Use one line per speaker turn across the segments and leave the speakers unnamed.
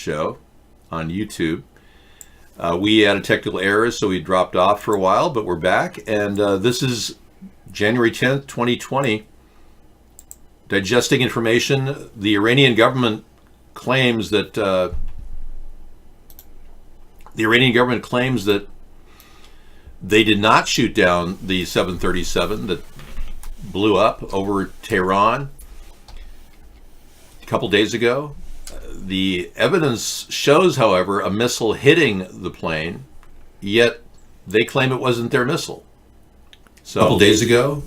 show on YouTube. We had a technical error, so we dropped off for a while, but we're back. And this is January 10th, 2020. Digesting information. The Iranian government claims that they did not shoot down the 737 that blew up over Tehran a couple days ago. The evidence shows, however, a missile hitting the plane, yet they claim it wasn't their missile. So a couple days ago,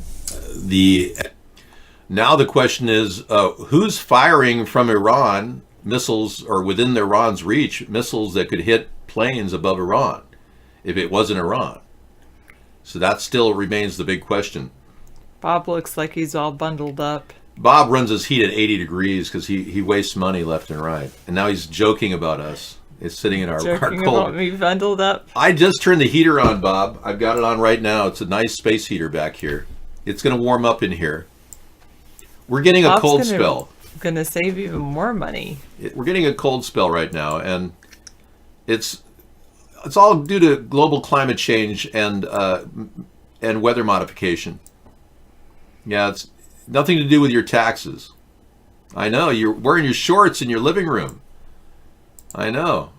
now the question is, who's firing from Iran missiles, or within Iran's reach, missiles that could hit planes above Iran, if it wasn't Iran? So that still remains the big question.
Bob looks like he's all bundled up.
Bob runs his heat at 80 degrees because he wastes money left and right. And now he's joking about us. It's sitting in our
Joking
cold.
about me bundled up.
I just turned the heater on, Bob. I've got it on right now. It's a nice space heater back here. It's going to warm up in here. We're getting a cold spell.
Going to save even more money.
We're getting a cold spell right now, and it's all due to global climate change and weather modification. Yeah, it's nothing to do with your taxes. I know, you're wearing your shorts in your living room. I know.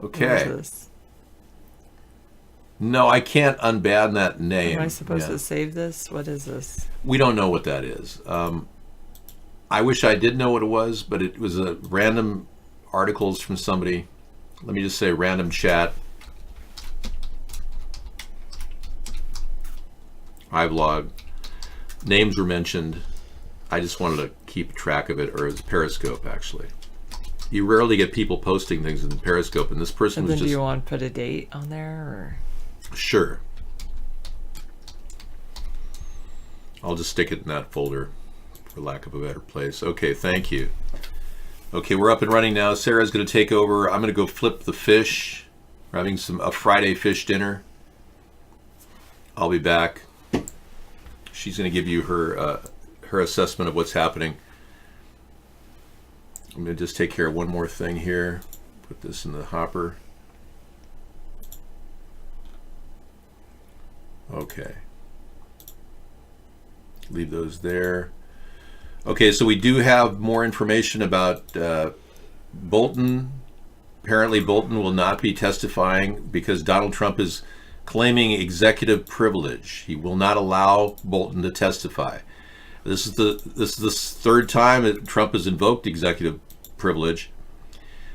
Okay.
What is this?
No, I can't unban that name.
Am I supposed to save this? What is this?
We don't know what that is. I wish I did know what it was, but it was a random articles from somebody. Let me just say random chat. iVlog. Names were mentioned. I just wanted to keep track of it, or it's Periscope, actually. You rarely get people posting things in Periscope, and this person was just...
Do you want to put a date on there, or?
Sure. I'll just stick it in that folder, for lack of a better place. Okay, thank you. Okay, we're up and running now. Sarah's going to take over. I'm going to go flip the fish. We're having a Friday fish dinner. I'll be back. She's going to give you her assessment of what's happening. I'm going to just take care of one more thing here. Put this in the hopper. Okay. Leave those there. Okay, so we do have more information about Bolton. Apparently Bolton will not be testifying because Donald Trump is claiming executive privilege. He will not allow Bolton to testify. This is the third time that Trump has invoked executive privilege.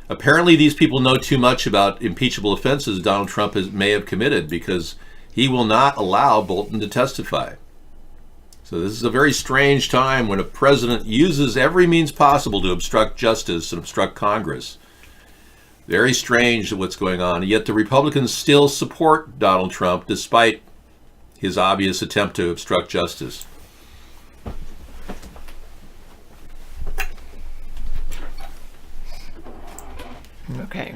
Apparently these people know too much about impeachable offenses Donald Trump may have committed, because he will not allow Bolton to testify. So this is a very strange time when a president uses every means possible to obstruct justice and obstruct Congress. Very strange what's going on. Yet the Republicans still support Donald Trump despite his obvious attempt to obstruct justice.
Okay.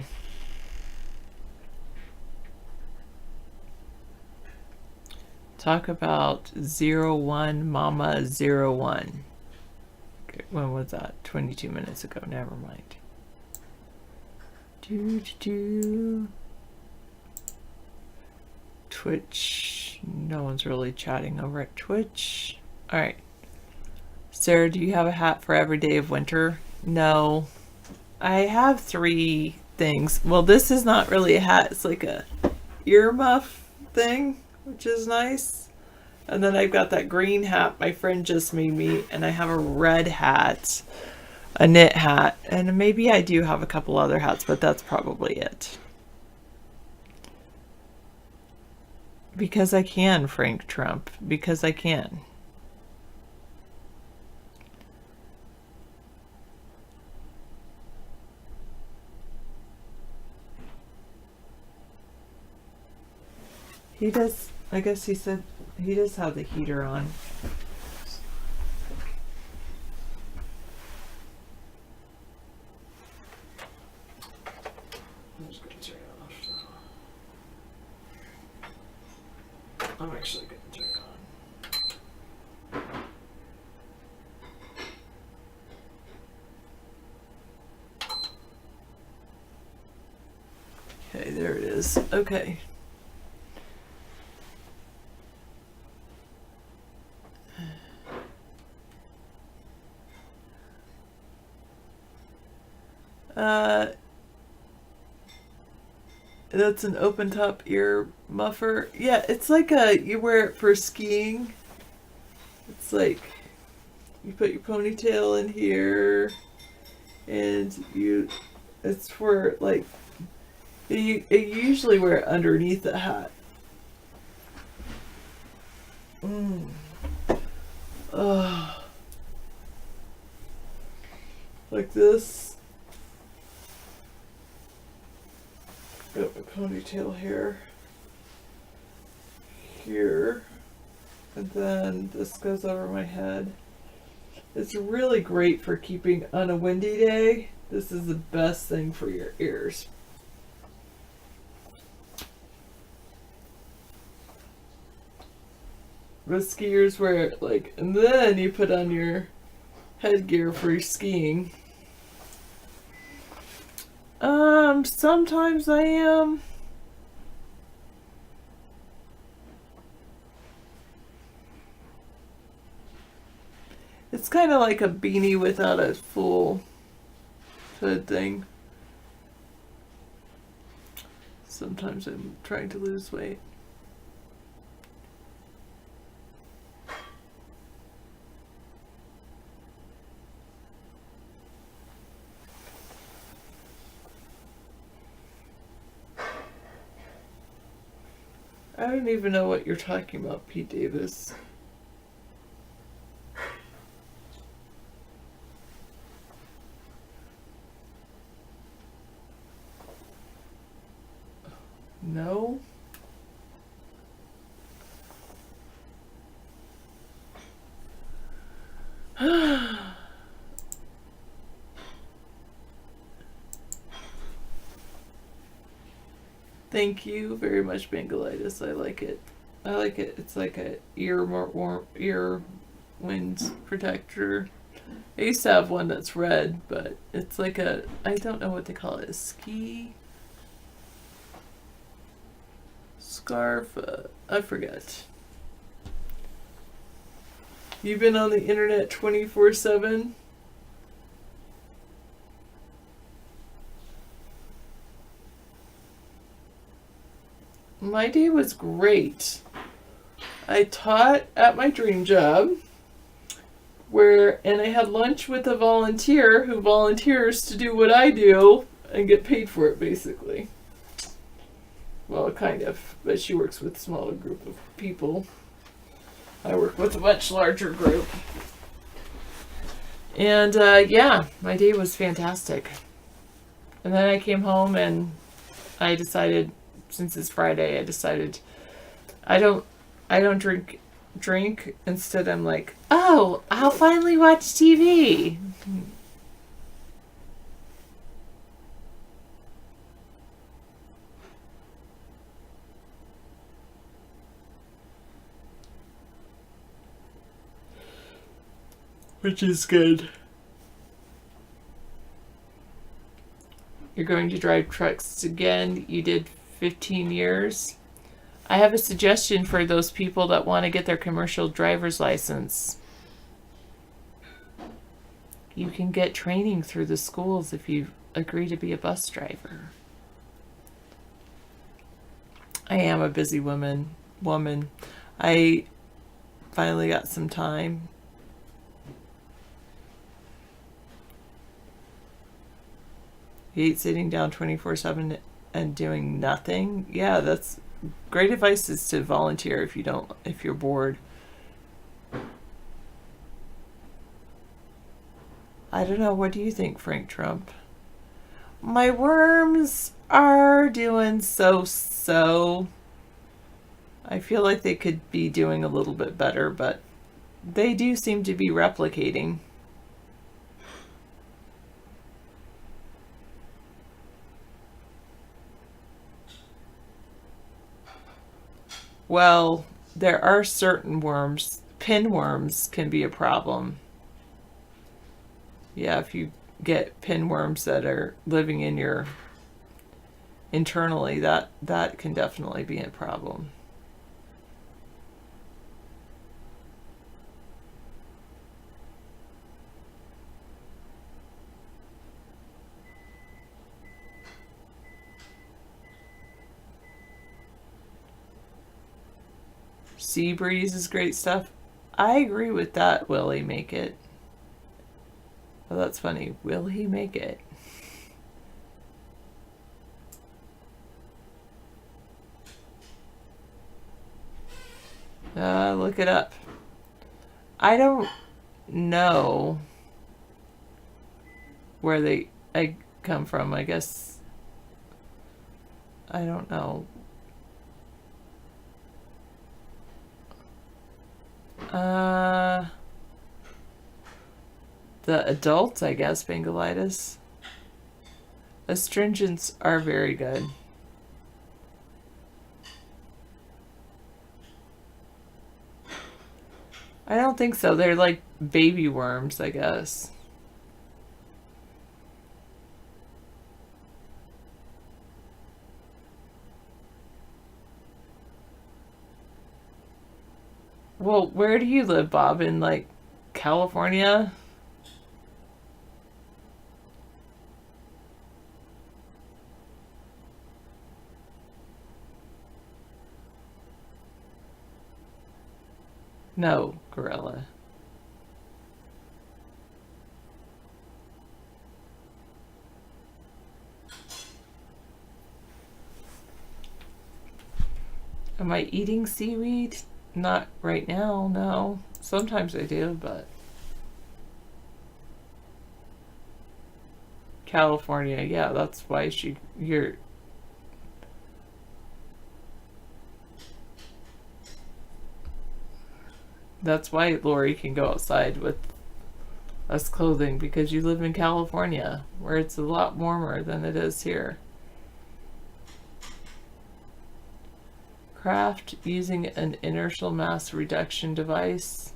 Talk about 01 Mama 01. Okay, when was that? 22 minutes ago. Never mind. Twitch. No one's really chatting over at Twitch. Alright. Sarah, do you have a hat for every day of winter? No. I have 3 things. Well, this is not really a hat. It's like a earmuff thing, which is nice. And then I've got that green hat my friend just made me. And I have a red hat. A knit hat, and maybe I do have a couple other hats, but that's probably it. Because I can, Frank Trump. Because I can. He does, I guess he said, he does have the heater on. I'm actually going to turn it on. Okay, there it is. Okay. That's an open top ear muffer. Yeah, it's like you wear it for skiing. It's like you put your ponytail in here, and it's for like you usually wear it underneath a hat. Like this. Got my ponytail hair here, and then this goes over my head. It's really great for keeping on a windy day. This is the best thing for your ears. The skiers wear it like, and then you put on your headgear for your skiing. Sometimes I am. It's kind of like a beanie without a full hood thing. Sometimes I'm trying to lose weight. I don't even know what you're talking about, Pete Davis. No. Thank you very much, Bangalitis. I like it. I like it. It's like a ear wind protector. I used to have one that's red, but it's like I don't know what they call it, a ski scarf. I forget. You've been on the internet 24/7? My day was great. I taught at my dream job, and I had lunch with a volunteer who volunteers to do what I do and get paid for it, basically. Well, kind of, but she works with a smaller group of people. I work with a much larger group. And yeah, my day was fantastic. And then I came home and I decided, since it's Friday, I don't drink. Instead, I'm like, oh, I'll finally watch TV. Which is good. You're going to drive trucks again. You did 15 years. I have a suggestion for those people that want to get their commercial driver's license. You can get training through the schools if you agree to be a bus driver. I am a busy woman. I finally got some time. You hate sitting down 24/7 and doing nothing? Yeah, that's great advice, is to volunteer if you're bored. I don't know, what do you think, Frank Trump? My worms are doing so. I feel like they could be doing a little bit better, but they do seem to be replicating. Well, there are certain worms. Pinworms can be a problem. Yeah, if you get pinworms that are living in your internally, that can definitely be a problem. Sea breeze is great stuff. I agree with that. Will he make it? Oh, that's funny. Will he make it? Look it up. I don't know where I come from. I guess I don't know. The adults, I guess, Bengalitis. Astringents are very good. I don't think so. They're like baby worms, I guess. Well, where do you live, Bob? In like California? No, gorilla. Am I eating seaweed? Not right now, no. Sometimes I do, but California, yeah, that's why you're that's why Lori can go outside with less clothing, because you live in California, where it's a lot warmer than it is here. Craft using an inertial mass reduction device.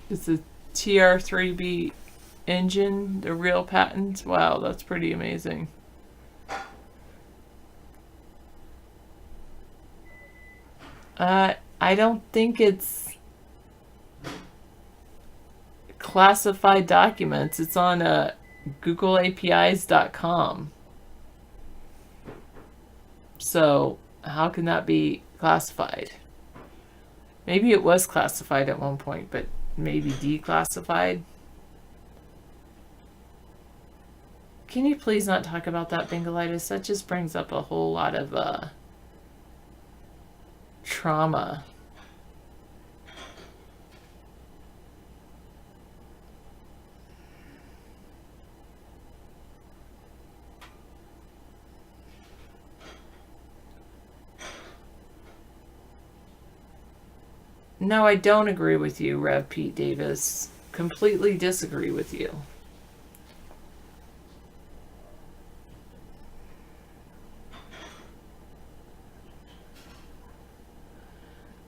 It's a TR3B engine, the real patent. Wow, that's pretty amazing. I don't think it's classified documents. It's on googleapis.com. So how can that be classified? Maybe it was classified at one point, but maybe declassified. Can you please not talk about that, Bengalitis? That just brings up a whole lot of trauma. No, I don't agree with you, Rev Pete Davis. Completely disagree with you.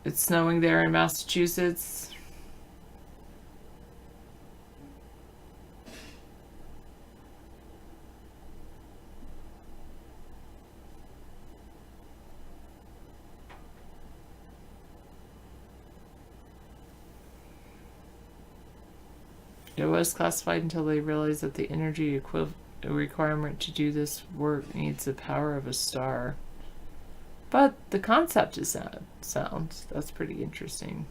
It's snowing there in Massachusetts. It was classified until they realized that the energy requirement to do this work needs the power of a star. But the concept is sound. That's pretty interesting.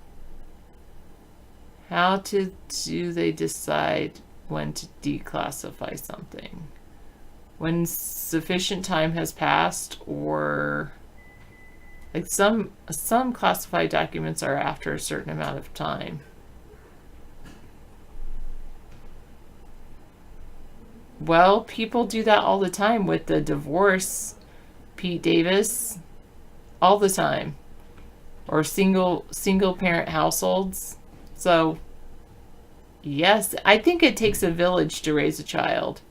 do they decide when to declassify something? When sufficient time has passed, or like some classified documents are after a certain amount of time. Well, people do that all the time with the divorce, Pete Davis, all the time, or single parent households. So, yes, I think it takes a village to raise a child.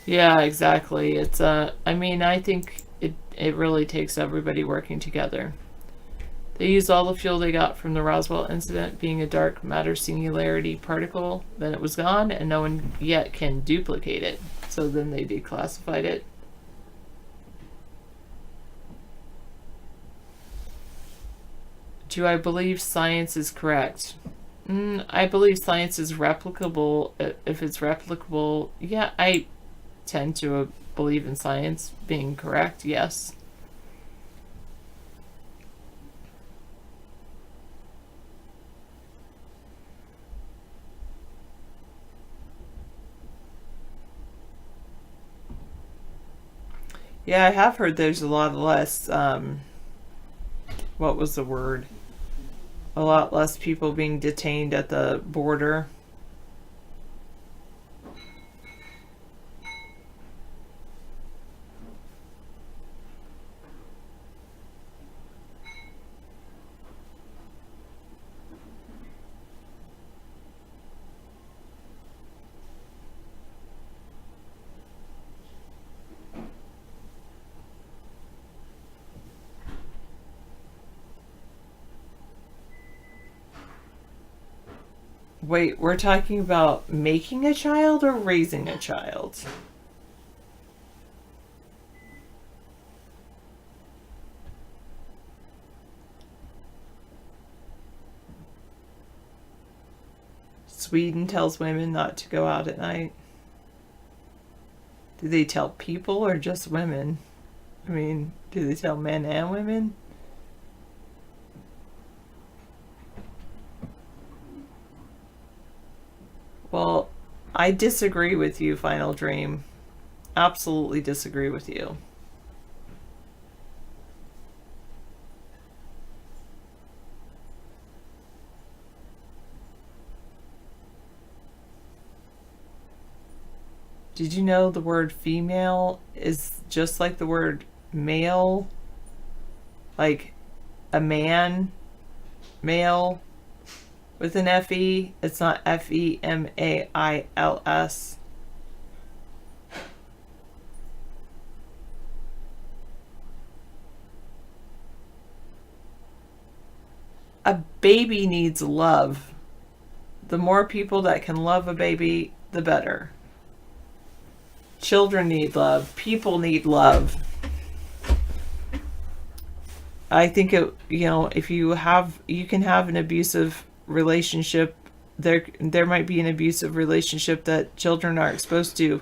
Yeah, exactly. I mean, I think it really takes everybody working together. They used all the fuel they got from the Roswell incident being a dark matter singularity particle. Then it was gone, and no one yet can duplicate it. So then they declassified it. Do I believe science is correct? I believe science is replicable. If it's replicable, yeah, I tend to believe in science being correct, yes. Yeah, I have heard there's a lot less, what was the word? A lot less people being detained at the border. Wait, we're talking about making a child or raising a child? Sweden tells women not to go out at night. Do they tell people or just women? I mean, do they tell men and women? Well, I disagree with you, Final Dream. Absolutely disagree with you. Did you know the word female is just like the word male? Like a man, male, with an FE. It's not FEMAILS. A baby needs love. The more people that can love a baby, the better. Children need love. People need love. I think if you can have an abusive relationship, there might be an abusive relationship that children are exposed to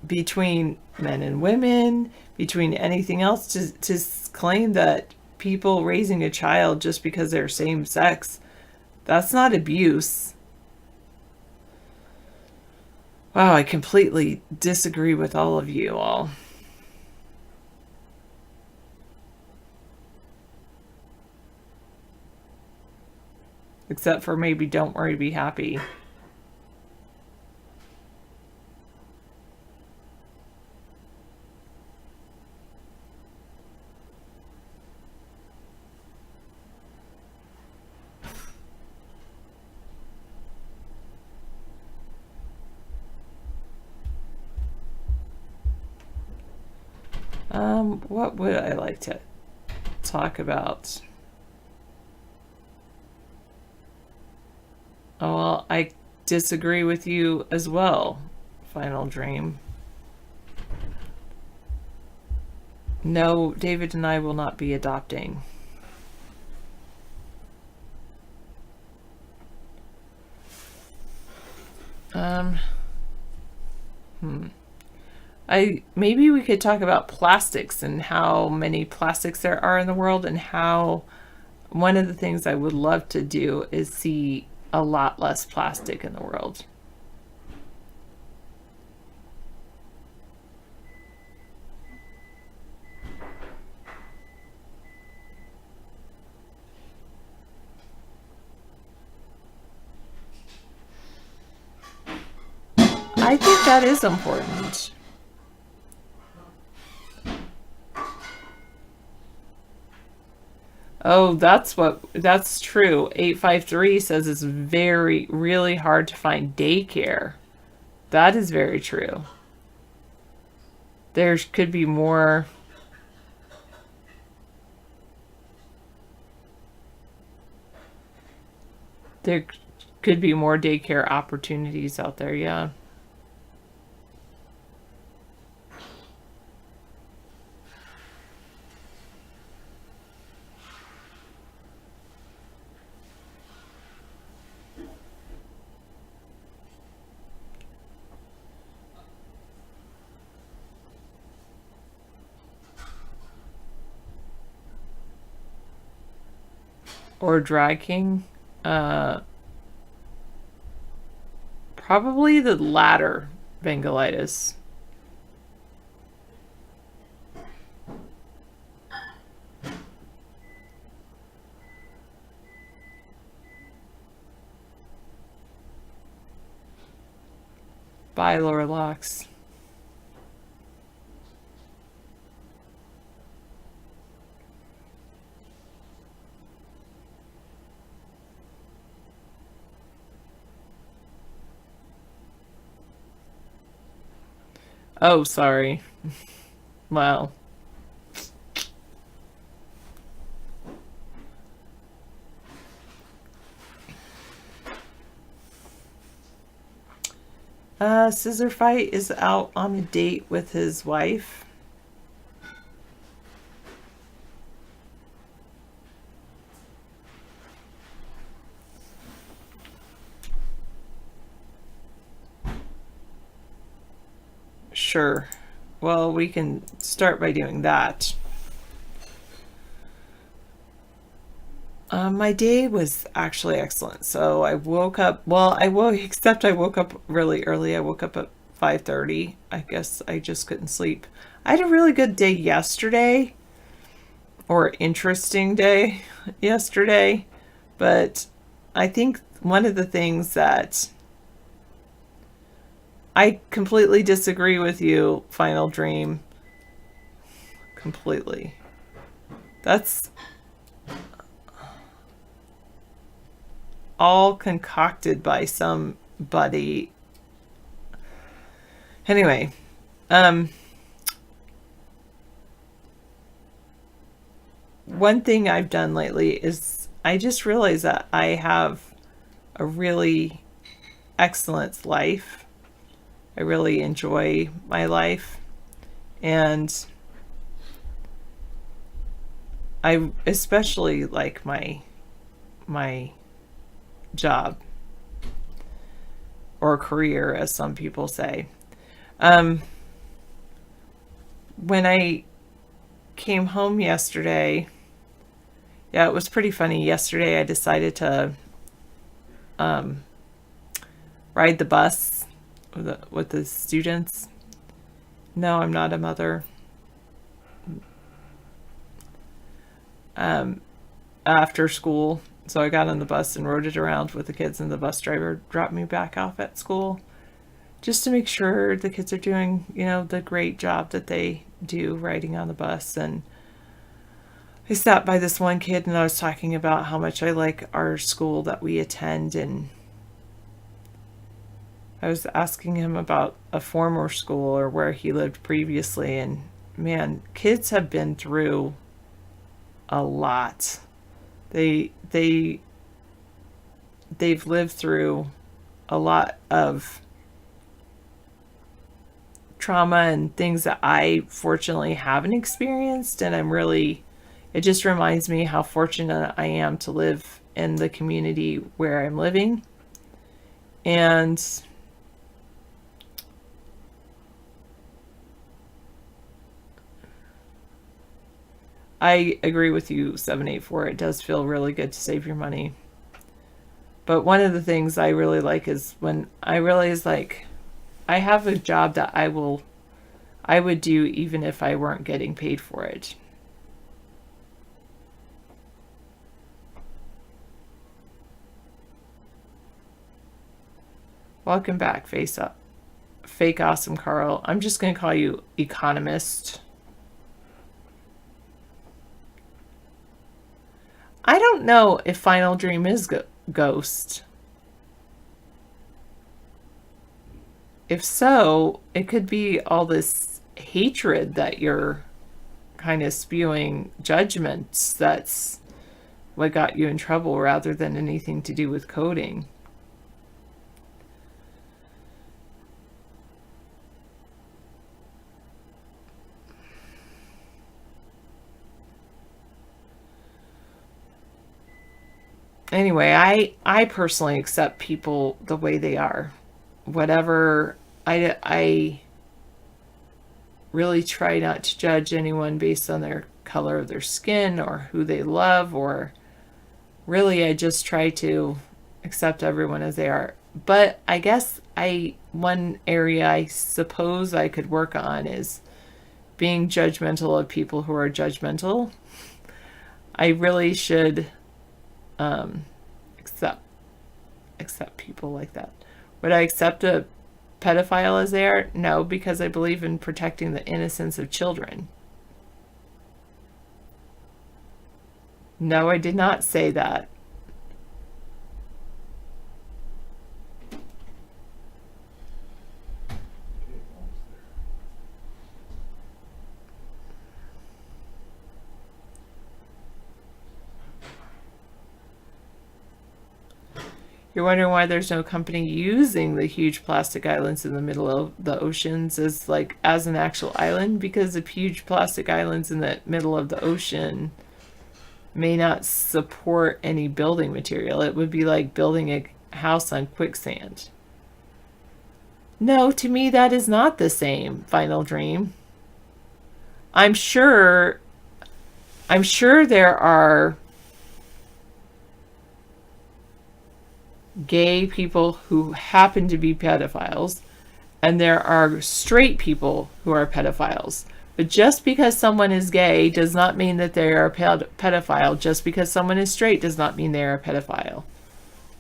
between men and women, between anything else. To claim that people raising a child just because they're same sex, that's not abuse. Wow, I completely disagree with all of you all. Except for maybe Don't Worry, Be Happy. What would I like to talk about? Oh, well, I disagree with you as well, Final Dream. No, David and I will not be adopting. Um, maybe we could talk about plastics and how many plastics there are in the world, and how one of the things I would love to do is see a lot less plastic in the world. I think that is important. Oh, that's true. 853 says it's really hard to find daycare. That is very true. There could be more. There could be more daycare opportunities out there, yeah. Or Dry King. Probably the latter, Bengalitis. Bye, Laura Locks. Oh, sorry. Well. Scissor Fight is out on a date with his wife. Sure. Well, we can start by doing that. My day was actually excellent. So I woke up, well, except I woke up really early. I woke up at 5:30. I guess I just couldn't sleep. I had a really good day yesterday, or interesting day yesterday, but I think one of the things that I completely disagree with you, Final Dream. Completely. That's all concocted by somebody. Anyway, one thing I've done lately is I just realized that I have a really excellent life. I really enjoy my life, and I especially like my job, or career, as some people say. When I came home yesterday, yeah, it was pretty funny. Yesterday, I decided to ride the bus with the students. No, I'm not a mother. After school, so I got on the bus and rode it around with the kids, and the bus driver dropped me back off at school just to make sure the kids are doing, the great job that they do riding on the bus. And I sat by this one kid, and I was talking about how much I like our school that we attend, and I was asking him about a former school, or where he lived previously, and man, kids have been through a lot. They've lived through a lot of trauma and things that I fortunately haven't experienced, and it just reminds me how fortunate I am to live in the community where I'm living. And I agree with you, 784. It does feel really good to save your money. But one of the things I really like is when I realize, like, I have a job that I would do even if I weren't getting paid for it. Welcome back, Fake Awesome Carl. I'm just going to call you Economist. I don't know if Final Dream is Ghost. If so, it could be all this hatred that you're kind of spewing, judgments. That's what got you in trouble rather than anything to do with coding. Anyway, I personally accept people the way they are. Whatever, I really try not to judge anyone based on their color of their skin or who they love, or really I just try to accept everyone as they are. But I guess one area I suppose I could work on is being judgmental of people who are judgmental. I really should accept people like that. Would I accept a pedophile as they are? No, because I believe in protecting the innocence of children. No, I did not say that. You're wondering why there's no company using the huge plastic islands in the middle of the oceans as an actual island? Because the huge plastic islands in the middle of the ocean may not support any building material. It would be like building a house on quicksand. No, to me that is not the same, Final Dream. I'm sure there are gay people who happen to be pedophiles, and there are straight people who are pedophiles. But just because someone is gay does not mean that they are a pedophile. Just because someone is straight does not mean they are a pedophile.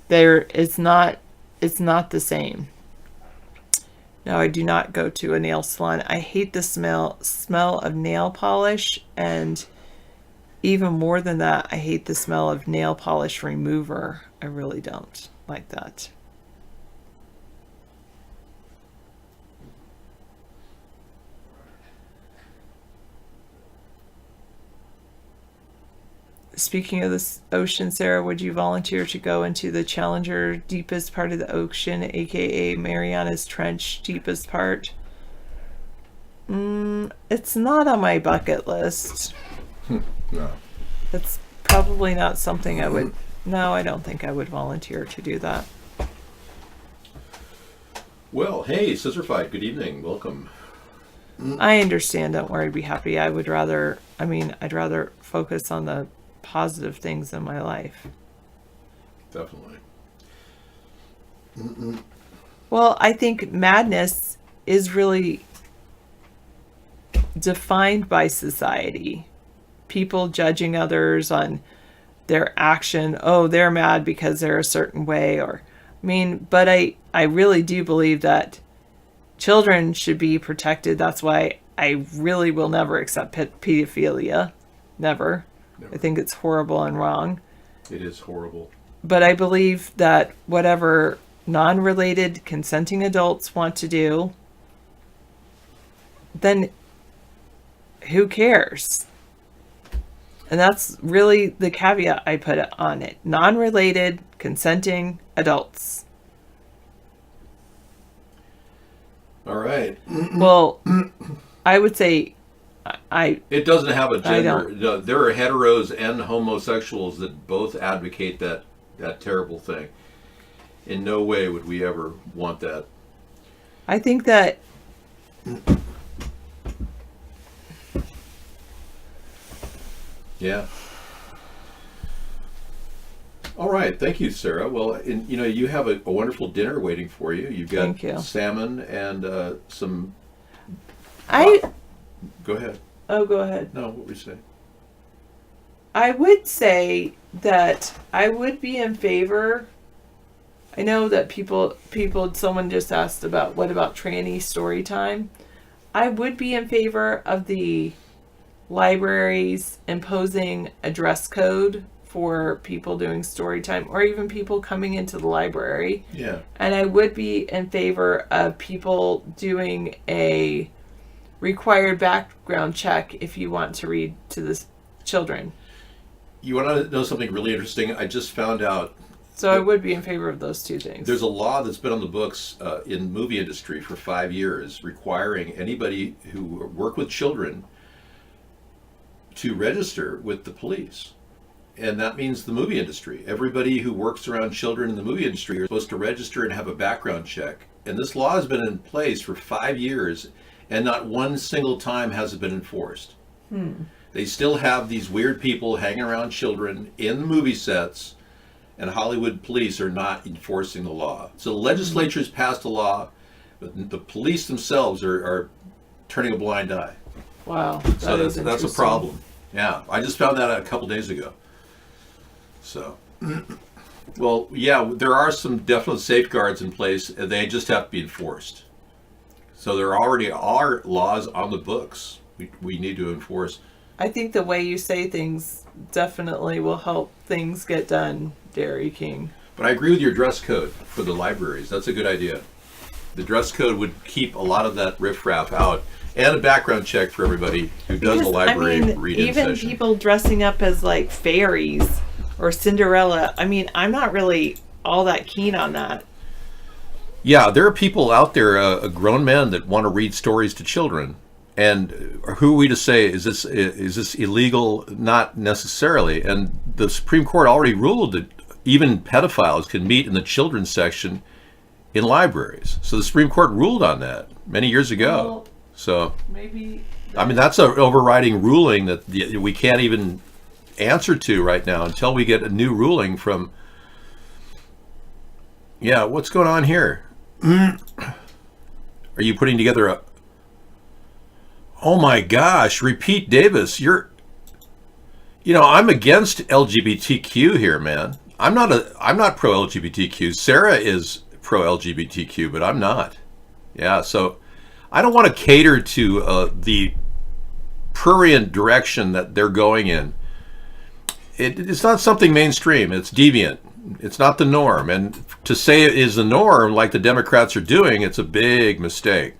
It's not the same. No, I do not go to a nail salon. I hate the smell of nail polish, and even more than that, I hate the smell of nail polish remover. I really don't like that. Speaking of the ocean, Sarah, would you volunteer to go into the Challenger deepest part of the ocean, aka Mariana's Trench deepest part? It's not on my bucket list.
No.
It's probably not something I would... No, I don't think I would volunteer to do that.
Well, hey, Scissor Fight, good evening. Welcome.
I understand. Don't worry. Be happy. I'd rather focus on the positive things in my life.
Definitely.
Well, I think madness is really defined by society. People judging others on their action. Oh, they're mad because they're a certain way, but I really do believe that children should be protected. That's why I really will never accept pedophilia. Never. I think it's horrible and wrong.
It is horrible.
But I believe that whatever non-related consenting adults want to do, then who cares? And that's really the caveat I put on it. Non-related, consenting adults.
All right.
Well, I would say
It doesn't have a gender.
don't.
There are heteros and homosexuals that both advocate that terrible thing. In no way would we ever want that.
I think that
Yeah. All right. Thank you, Sarah. Well, you have a wonderful dinner waiting for you. You've got
Thank you.
salmon and some.
I
Go ahead.
oh, go ahead.
No, what were you saying?
I would say that I would be in favor. I know that someone just asked about what about tranny story time. I would be in favor of the libraries imposing a dress code for people doing story time or even people coming into the library.
Yeah.
And I would be in favor of people doing a required background check if you want to read to the children.
You want to know something really interesting? I just found out.
So I would be in favor of those two things.
There's a law that's been on the books in the movie industry for 5 years requiring anybody who work with children to register with the police. And that means the movie industry. Everybody who works around children in the movie industry are supposed to register and have a background check. And this law has been in place for 5 years, and not one single time has it been enforced. They still have these weird people hanging around children in the movie sets, and Hollywood police are not enforcing the law. So the legislature's passed a law, but the police themselves are turning a blind eye.
Wow.
So that's a problem. Yeah, I just found that out a couple days ago. So, well, yeah, there are some definite safeguards in place, and they just have to be enforced. So there already are laws on the books we need to enforce.
I think the way you say things definitely will help things get done, Derry King.
But I agree with your dress code for the libraries. That's a good idea. The dress code would keep a lot of that riffraff out, and a background check for everybody who does the library read-in
even
session.
people dressing up as like fairies or Cinderella. I mean, I'm not really all that keen on that.
Yeah, there are people out there, grown men, that want to read stories to children. And who are we to say, is this illegal? Not necessarily. And the Supreme Court already ruled that even pedophiles can meet in the children's section in libraries. So the Supreme Court ruled on that many years ago.
Well,
so
maybe.
I mean, that's an overriding ruling that we can't even answer to right now until we get a new ruling from. Yeah, what's going on here? Are you putting together a? Oh my gosh, Repeat Davis, I'm against LGBTQ here, man. I'm not pro LGBTQ. Sarah is pro LGBTQ, but I'm not. Yeah, so I don't want to cater to the prurient direction that they're going in. It's not something mainstream. It's deviant. It's not the norm. And to say it is the norm, like the Democrats are doing, it's a big mistake.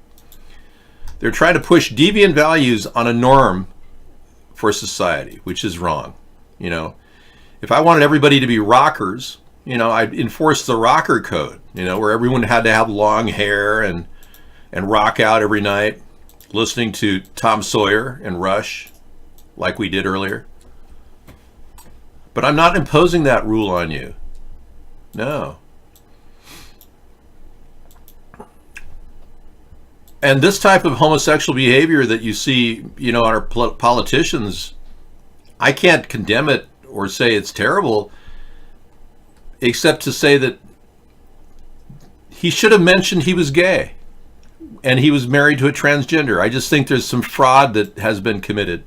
They're trying to push deviant values on a norm for society, which is wrong. If I wanted everybody to be rockers, I'd enforce the rocker code, where everyone had to have long hair and rock out every night, listening to Tom Sawyer and Rush, like we did earlier. But I'm not imposing that rule on you. No. And this type of homosexual behavior that you see, on our politicians, I can't condemn it or say it's terrible, except to say that he should have mentioned he was gay and he was married to a transgender. I just think there's some fraud that has been committed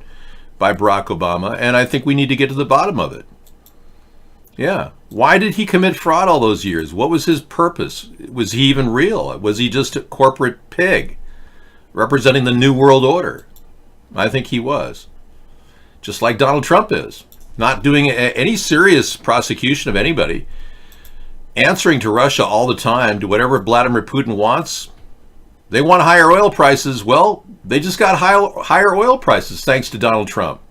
by Barack Obama, and I think we need to get to the bottom of it. Yeah. Why did he commit fraud all those years? What was his purpose? Was he even real? Was he just a corporate pig representing the New World Order? I think he was. Just like Donald Trump is. Not doing any serious prosecution of anybody. Answering to Russia all the time, to whatever Vladimir Putin wants. They want higher oil prices. Well, they just got higher oil prices thanks to Donald Trump.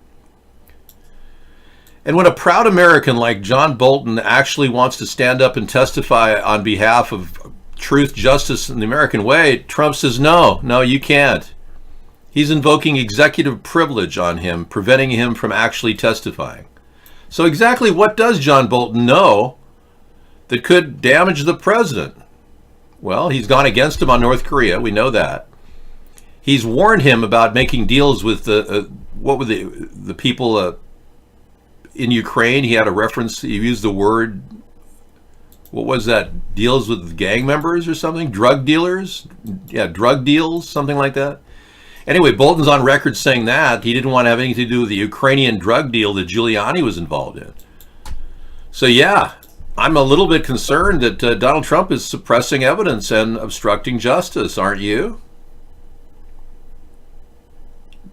And when a proud American like John Bolton actually wants to stand up and testify on behalf of truth, justice, and the American way, Trump says, no, you can't. He's invoking executive privilege on him, preventing him from actually testifying. So exactly what does John Bolton know that could damage the president? Well, he's gone against him on North Korea. We know that. He's warned him about making deals with the people in Ukraine, he had a reference, he used the word, what was that, deals with gang members or something? Drug dealers? Yeah, drug deals, something like that. Anyway, Bolton's on record saying that he didn't want to have anything to do with the Ukrainian drug deal that Giuliani was involved in. So yeah, I'm a little bit concerned that Donald Trump is suppressing evidence and obstructing justice, aren't you?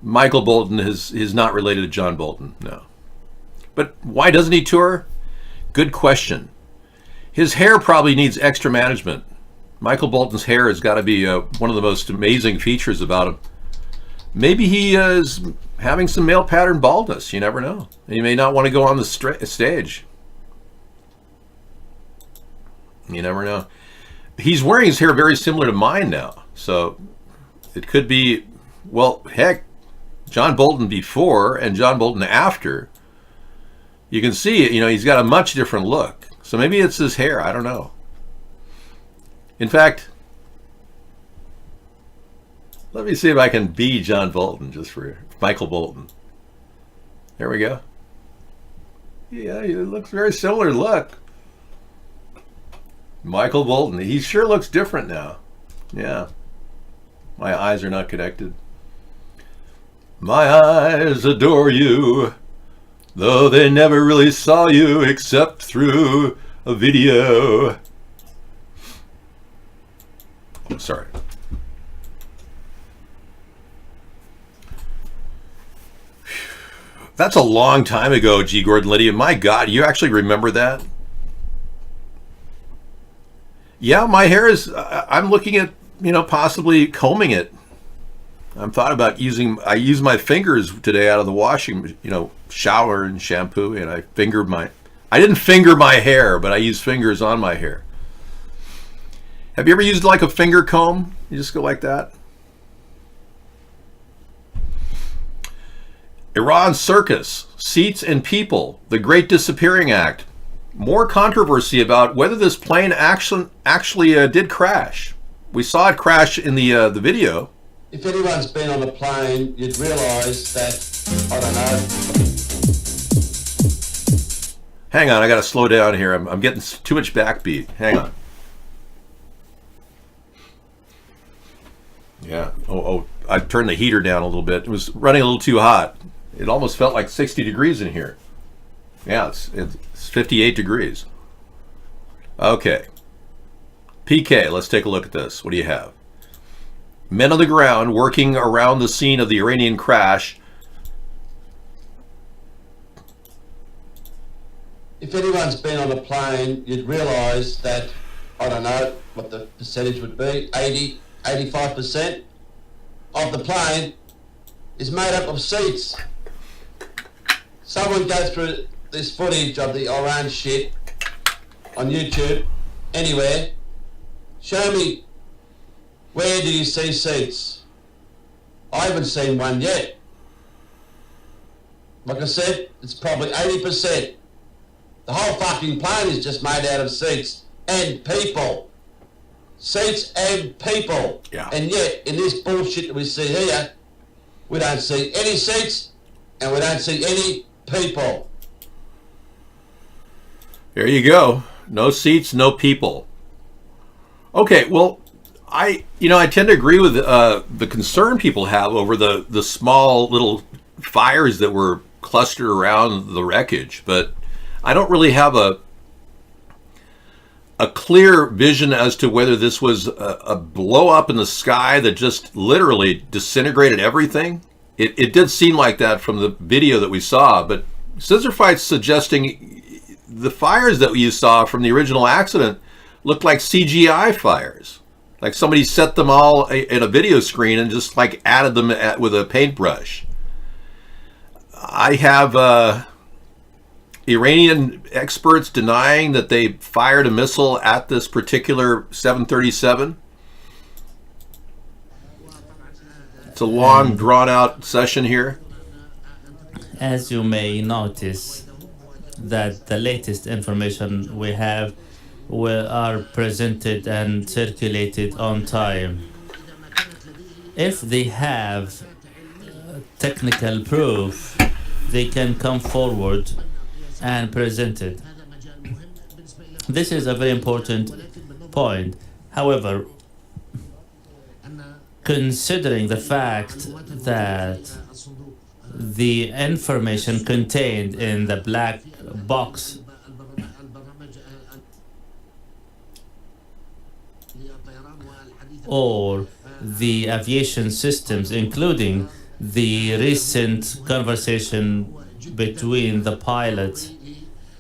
Michael Bolton is not related to John Bolton, no. But why doesn't he tour? Good question. His hair probably needs extra management. Michael Bolton's hair has got to be one of the most amazing features about him. Maybe he is having some male pattern baldness. You never know. He may not want to go on the stage. You never know. He's wearing his hair very similar to mine now. So it could be, well, heck, John Bolton before and John Bolton after. You can see, he's got a much different look. So maybe it's his hair. I don't know. In fact, let me see if I can be John Bolton just for Michael Bolton. There we go. Yeah, he looks very similar. Look. Michael Bolton. He sure looks different now. Yeah. My eyes are not connected. My eyes adore you, though they never really saw you except through a video. Oh, sorry. That's a long time ago, G. Gordon Liddy. My God, you actually remember that? Yeah, my hair is, I'm looking at, possibly combing it. I'm thought about I use my fingers today out of the washing, shower and shampoo, and I didn't finger my hair, but I use fingers on my hair. Have you ever used like a finger comb? You just go like that. Iran circus, seats and people, the Great Disappearing Act. More controversy about whether this plane actually did crash. We saw it crash in the video.
If anyone's been on a plane, you'd realise that, I don't know.
Hang on, I got to slow down here. I'm getting too much backbeat. Hang on. Yeah. Oh, I turned the heater down a little bit. It was running a little too hot. It almost felt like 60 degrees in here. Yeah, it's 58 degrees. Okay. PK, let's take a look at this. What do you have? Men on the ground working around the scene of the Iranian crash.
If anyone's been on a plane, you'd realise that, I don't know what the percentage would be, 80, 85% of the plane is made up of seats. Someone go through this footage of the Iran shit on YouTube, anywhere. Show me, where do you see seats? I haven't seen one yet. Like I said, it's probably 80%. The whole fucking plane is just made out of seats and people. Seats and people.
Yeah.
And yet, in this bullshit that we see here, we don't see any seats and we don't see any people.
There you go. No seats, no people. Okay, well, I tend to agree with the concern people have over the small little fires that were clustered around the wreckage, but I don't really have a clear vision as to whether this was a blow up in the sky that just literally disintegrated everything. It did seem like that from the video that we saw, but Scissor Fight's suggesting the fires that you saw from the original accident looked like CGI fires. Like somebody set them all in a video screen and just like added them with a paintbrush. I have Iranian experts denying that they fired a missile at this particular 737. It's a long, drawn-out session here.
As you may notice, that the latest information we have are presented and circulated on time. If they have technical proof, they can come forward and presented. This is a very important point. However, considering the fact that the information contained in the black box or the aviation systems, including the recent conversation between the pilots,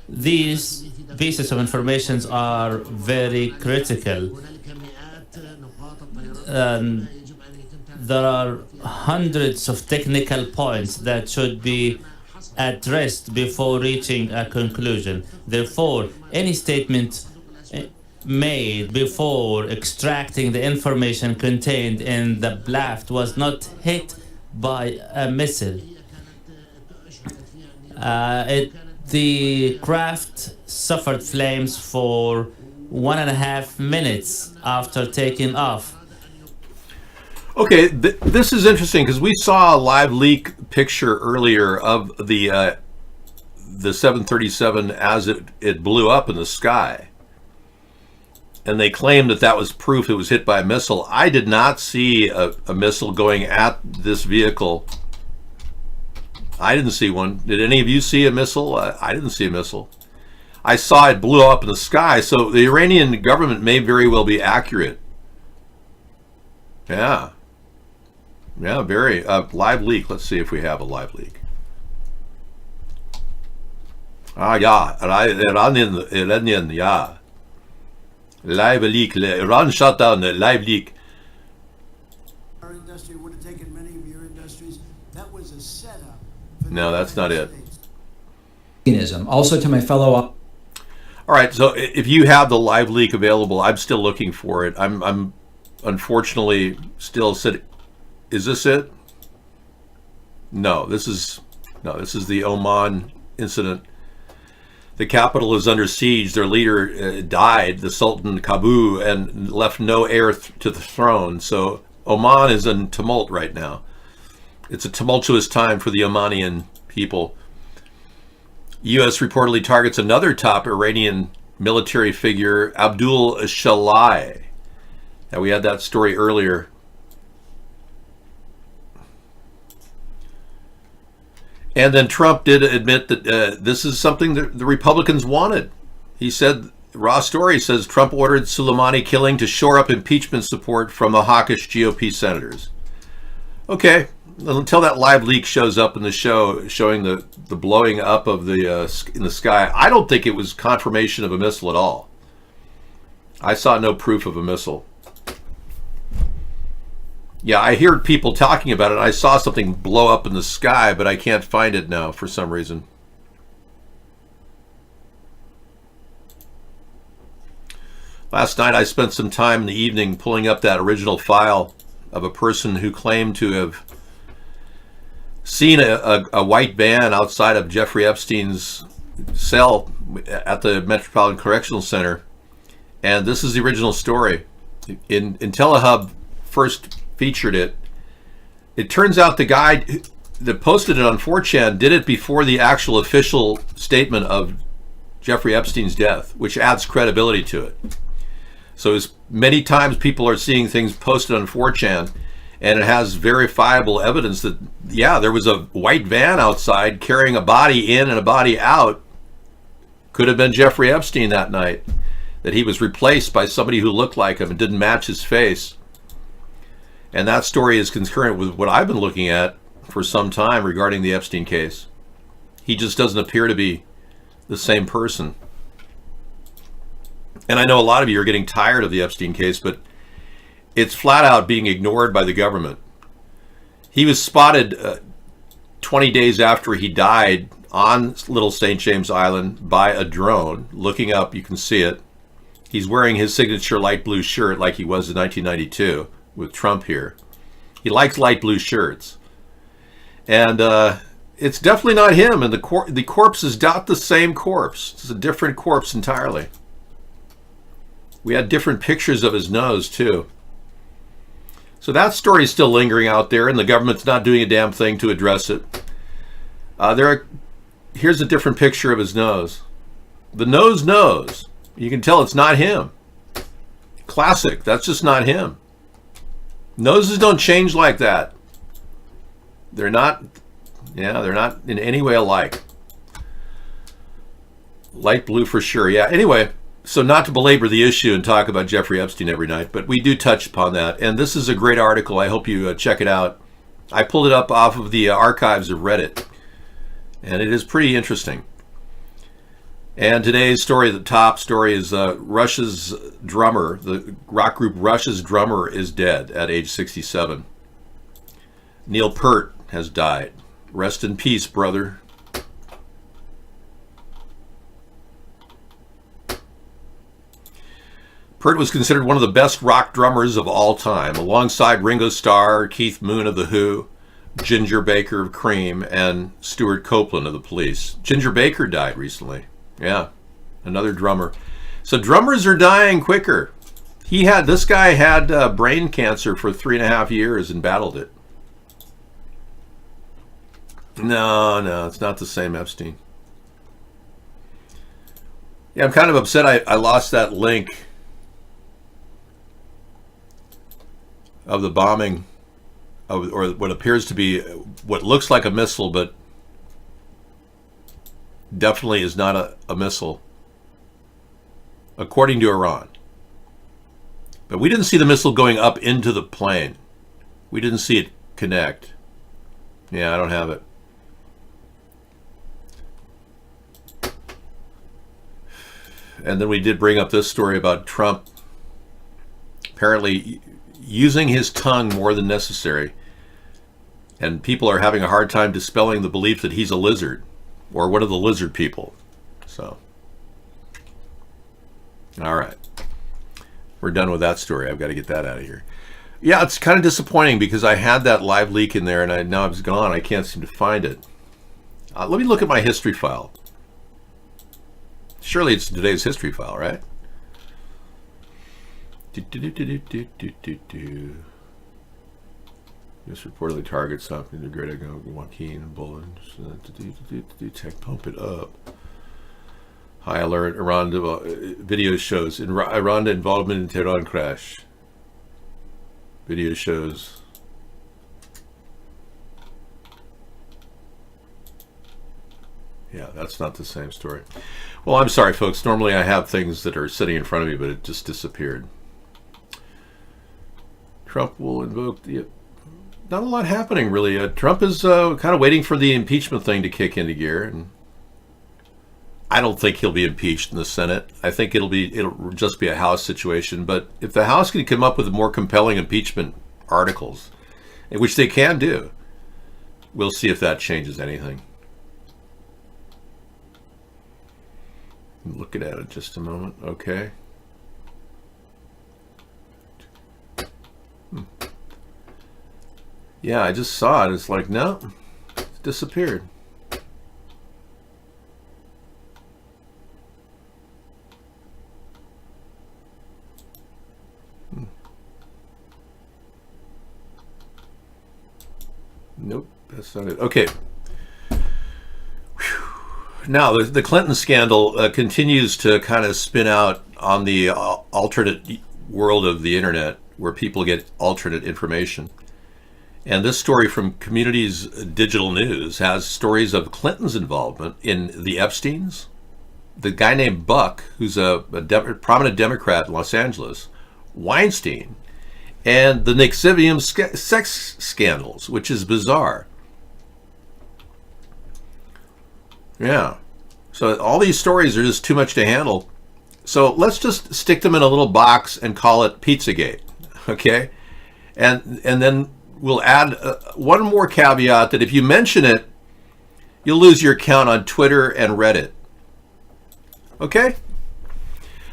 these pieces of information are very critical. There are hundreds of technical points that should be addressed before reaching a conclusion. Therefore, any statement made before extracting the information contained in the blast was not hit by a missile. The craft suffered flames for 1.5 minutes after taking off.
Okay, this is interesting because we saw a live leak picture earlier of the 737 as it blew up in the sky. And they claimed that that was proof it was hit by a missile. I did not see a missile going at this vehicle. I didn't see one. Did any of you see a missile? I didn't see a missile. I saw it blew up in the sky. So the Iranian government may very well be accurate. Yeah. Yeah, very. Live leak. Let's see if we have a live leak. Yeah. Iranian, yeah. Live leak. Iran shut down the live leak.
Our industry would have taken many of your industries. That was a setup.
No, that's not it.
Also to my fellow.
All right, so if you have the live leak available, I'm still looking for it. I'm unfortunately still sitting. Is this it? No, this is the Oman incident. The capital is under siege. Their leader died, the Sultan Qaboos, and left no heir to the throne. So Oman is in tumult right now. It's a tumultuous time for the Omanian people. U.S. reportedly targets another top Iranian military figure, Abdul Shalai. Now, we had that story earlier. And then Trump did admit that this is something that the Republicans wanted. He said, raw story says Trump ordered Soleimani killing to shore up impeachment support from the hawkish GOP senators. Okay, until that live leak shows up in the show showing the blowing up of the in the sky, I don't think it was confirmation of a missile at all. I saw no proof of a missile. Yeah, I hear people talking about it. I saw something blow up in the sky, but I can't find it now for some reason. Last night I spent some time in the evening pulling up that original file of a person who claimed to have seen a white van outside of Jeffrey Epstein's cell at the Metropolitan Correctional Center. And this is the original story. In Telehub first featured it. It turns out the guy that posted it on 4chan did it before the actual official statement of Jeffrey Epstein's death, which adds credibility to it. So as many times people are seeing things posted on 4chan, and it has verifiable evidence that, yeah, there was a white van outside carrying a body in and a body out. Could have been Jeffrey Epstein that night, that he was replaced by somebody who looked like him and didn't match his face. And that story is concurrent with what I've been looking at for some time regarding the Epstein case. He just doesn't appear to be the same person. And I know a lot of you are getting tired of the Epstein case, but it's flat out being ignored by the government. He was spotted 20 days after he died on Little St. James Island by a drone. Looking up, you can see it. He's wearing his signature light blue shirt like he was in 1992 with Trump here. He likes light blue shirts. And it's definitely not him. And the corpse is not the same corpse. It's a different corpse entirely. We had different pictures of his nose, too. So that story is still lingering out there, and the government's not doing a damn thing to address it. There are here's a different picture of his nose. The nose knows. You can tell it's not him. Classic. That's just not him. Noses don't change like that. They're not in any way alike. Light blue for sure. Yeah. Anyway, so not to belabor the issue and talk about Jeffrey Epstein every night, but we do touch upon that. And this is a great article. I hope you check it out. I pulled it up off of the archives of Reddit, and it is pretty interesting. And today's story, the top story, is Rush's drummer, the rock group Rush's drummer, is dead at age 67. Neil Peart has died. Rest in peace, brother. Peart was considered one of the best rock drummers of all time, alongside Ringo Starr, Keith Moon of The Who, Ginger Baker of Cream, and Stuart Copeland of The Police. Ginger Baker died recently. Yeah, another drummer. So drummers are dying quicker. This guy had brain cancer for 3.5 years and battled it. No, it's not the same Epstein. Yeah, I'm kind of upset I lost that link of the bombing of, or what appears to be what looks like a missile, but definitely is not a missile, according to Iran. But we didn't see the missile going up into the plane. We didn't see it connect. Yeah, I don't have it. And then we did bring up this story about Trump apparently using his tongue more than necessary. And people are having a hard time dispelling the belief that he's a lizard or one of the lizard people. So, all right. We're done with that story. I've got to get that out of here. Yeah, it's kind of disappointing because I had that live leak in there and now it's gone. I can't seem to find it. Let me look at my history file. Surely it's today's history file, right? This reportedly targets something. The great Joaquin and Bullen. Tech pump it up. High alert. Iran video shows Iran involvement in Tehran crash. Video shows. Yeah, that's not the same story. Well, I'm sorry, folks. Normally I have things that are sitting in front of me, but it just disappeared. Trump will invoke the... Not a lot happening, really. Trump is kind of waiting for the impeachment thing to kick into gear, and I don't think he'll be impeached in the Senate. I think it'll just be a House situation. But if the House can come up with more compelling impeachment articles, which they can do, we'll see if that changes anything. I'm looking at it just a moment. Okay. Yeah, I just saw it. It's like, no, it's disappeared. Nope, that's not it. Okay. Now, the Clinton scandal continues to kind of spin out on the alternate world of the internet where people get alternate information. And this story from Community's Digital News has stories of Clinton's involvement in the Epsteins, the guy named Buck, who's a prominent Democrat in Los Angeles, Weinstein, and the Nixivium sex scandals, which is bizarre. Yeah. So all these stories are just too much to handle. So let's just stick them in a little box and call it Pizzagate. Okay? And then we'll add one more caveat that if you mention it, you'll lose your account on Twitter and Reddit. Okay?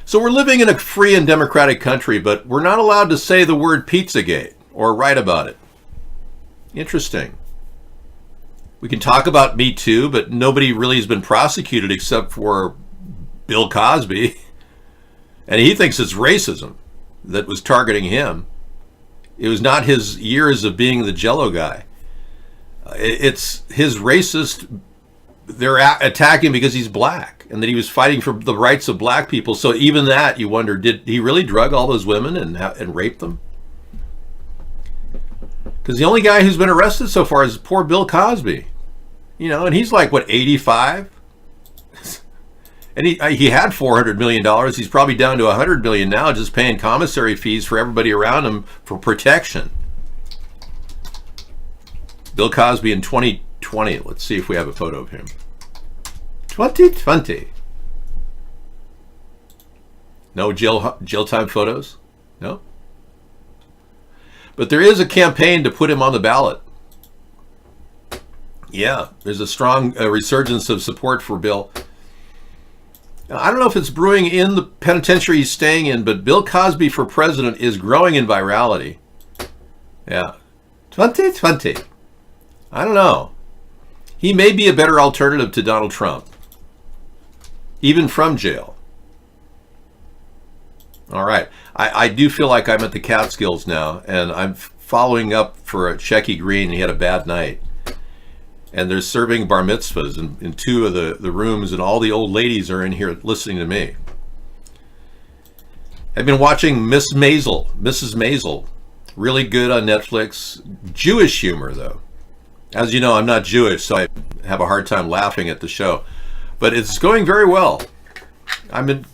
So we're living in a free and democratic country, but we're not allowed to say the word Pizzagate or write about it. Interesting. We can talk about Me Too, but nobody really has been prosecuted except for Bill Cosby. And he thinks it's racism that was targeting him. It was not his years of being the Jello guy. It's his racist they're attacking because he's black and that he was fighting for the rights of black people. So even that, you wonder, did he really drug all those women and rape them? Because the only guy who's been arrested so far is poor Bill Cosby. You know, and he's like, what, 85? And he had $400 million. He's probably down to $100 million now, just paying commissary fees for everybody around him for protection. Bill Cosby in 2020. Let's see if we have a photo of him. 2020. No jail time photos? No? But there is a campaign to put him on the ballot. Yeah, there's a strong resurgence of support for Bill. Now, I don't know if it's brewing in the penitentiary he's staying in, but Bill Cosby for president is growing in virality. Yeah. 2020. I don't know. He may be a better alternative to Donald Trump, even from jail. All right. I do feel like I'm at the Catskills now, and I'm following up for a Shecky Green. He had a bad night. And they're serving bar mitzvahs in two of the rooms, and all the old ladies are in here listening to me. I've been watching Mrs. Maisel. Really good on Netflix. Jewish humor, though. As you know, I'm not Jewish, so I have a hard time laughing at the show. But it's going very well. I've been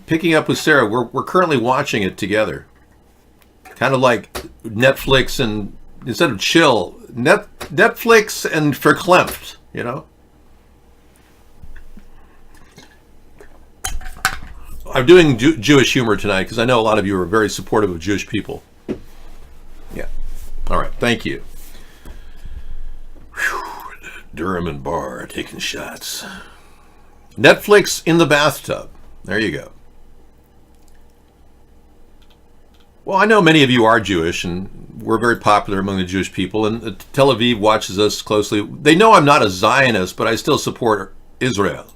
picking up with Sarah. We're currently watching it together. Kind of like Netflix and, instead of chill, Netflix and verklempt, you know? I'm doing Jewish humor tonight because I know a lot of you are very supportive of Jewish people. Yeah. All right. Thank you. Whew. Durham and Barr taking shots. Netflix in the bathtub. There you go. Well, I know many of you are Jewish, and we're very popular among the Jewish people, and Tel Aviv watches us closely. They know I'm not a Zionist, but I still support Israel.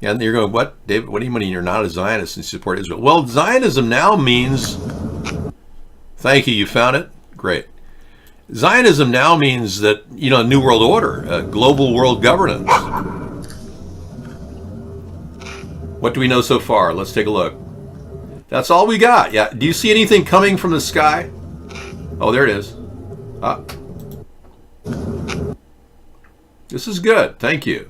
And you're going, what, David? What do you mean you're not a Zionist and you support Israel? Well, Zionism now means... Thank you, you found it? Great. Zionism now means that, you know, New World Order, global world governance. What do we know so far? Let's take a look. That's all we got. Yeah. Do you see anything coming from the sky? Oh, there it is. This is good. Thank you.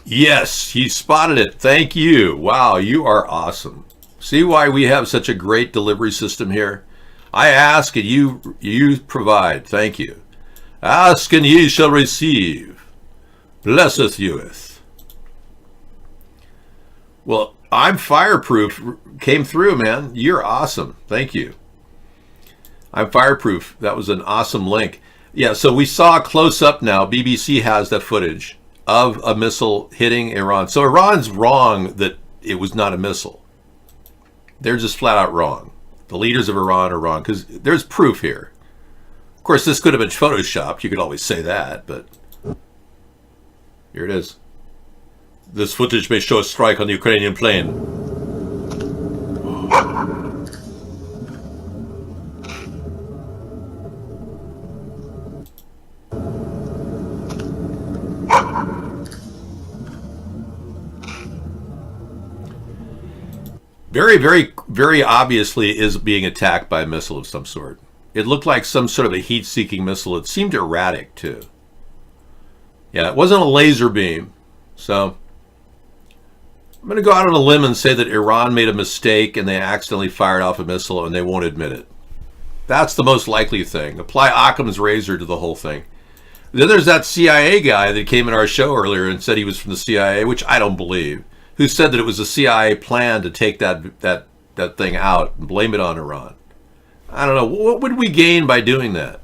Yes, he spotted it. Thank you. Wow, you are awesome. See why we have such a great delivery system here? I ask and you provide. Thank you. Ask and ye shall receive. Blesseth youeth. Well, I'm fireproof. Came through, man. You're awesome. Thank you. I'm fireproof. That was an awesome link. Yeah, so we saw close up now. BBC has that footage of a missile hitting Iran. So Iran's wrong that it was not a missile. They're just flat out wrong. The leaders of Iran are wrong because there's proof here. Of course, this could have been photoshopped. You could always say that, but here it is. This footage may show a strike on the Ukrainian plane. Very, very, very obviously is being attacked by a missile of some sort. It looked like some sort of a heat-seeking missile. It seemed erratic, too. Yeah, it wasn't a laser beam. So I'm going to go out on a limb and say that Iran made a mistake and they accidentally fired off a missile and they won't admit it. That's the most likely thing. Apply Occam's razor to the whole thing. Then there's that CIA guy that came in our show earlier and said he was from the CIA, which I don't believe, who said that it was a CIA plan to take that thing out and blame it on Iran. I don't know. What would we gain by doing that?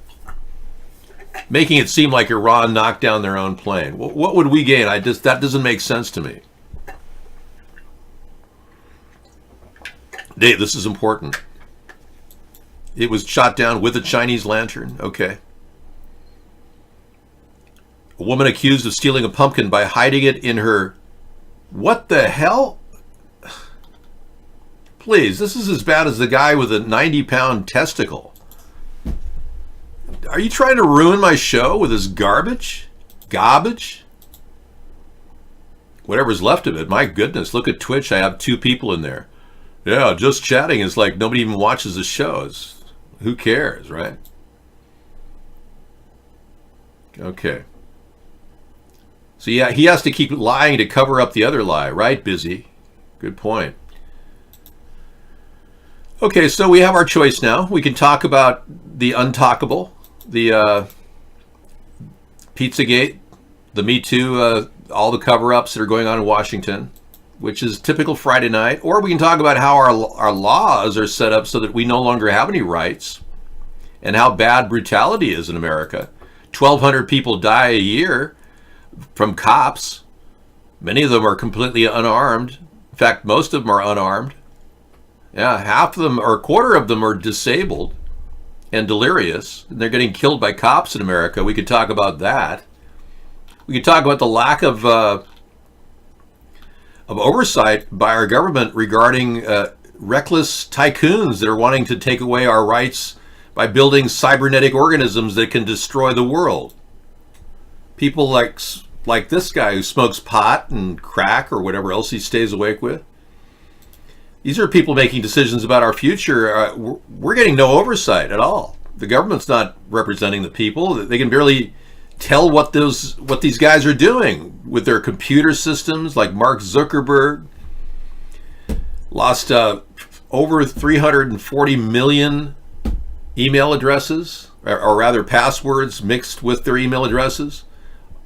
Making it seem like Iran knocked down their own plane. What would we gain? That doesn't make sense to me. Dave, this is important. It was shot down with a Chinese lantern. Okay. A woman accused of stealing a pumpkin by hiding it in her... What the hell? Please, this is as bad as the guy with a 90-pound testicle. Are you trying to ruin my show with this garbage? Garbage? Whatever's left of it. My goodness, look at Twitch. I have 2 people in there. Yeah, just chatting is like nobody even watches the shows. Who cares, right? Okay. So yeah, he has to keep lying to cover up the other lie, right, Busy? Good point. Okay, so we have our choice now. We can talk about the untalkable, the Pizzagate, the Me Too, all the cover-ups that are going on in Washington, which is typical Friday night. Or we can talk about how our laws are set up so that we no longer have any rights, and how bad brutality is in America. 1,200 people die a year from cops. Many of them are completely unarmed. In fact, most of them are unarmed. Yeah, half of them, or a quarter of them, are disabled and delirious, and they're getting killed by cops in America. We could talk about that. We could talk about the lack of oversight by our government regarding reckless tycoons that are wanting to take away our rights by building cybernetic organisms that can destroy the world. People like this guy who smokes pot and crack or whatever else he stays awake with. These are people making decisions about our future. We're getting no oversight at all. The government's not representing the people. They can barely tell what these guys are doing with their computer systems. Like Mark Zuckerberg lost over 340 million email addresses, or rather passwords mixed with their email addresses.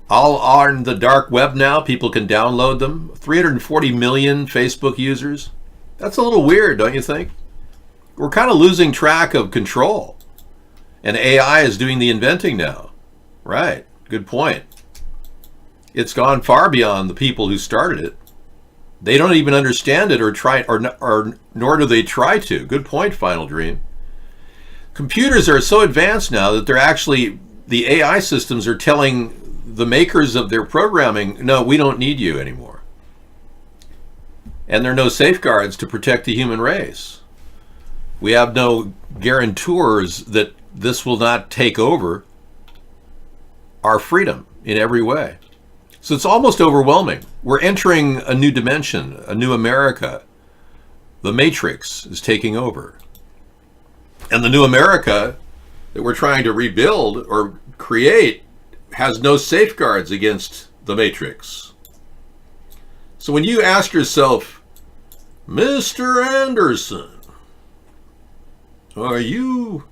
All on the dark web now. People can download them. 340 million Facebook users. That's a little weird, don't you think? We're kind of losing track of control. And AI is doing the inventing now. Right. Good point. It's gone far beyond the people who started it. They don't even understand it or try, or nor do they try to. Good point, Final Dream. Computers are so advanced now that they're actually, the AI systems are telling the makers of their programming, no, we don't need you anymore. And there are no safeguards to protect the human race. We have no guarantors that this will not take over our freedom in every way. So it's almost overwhelming. We're entering a new dimension, a new America. The Matrix is taking over. And the new America that we're trying to rebuild or create has no safeguards against the Matrix. So when you ask yourself, Mr. Anderson, are you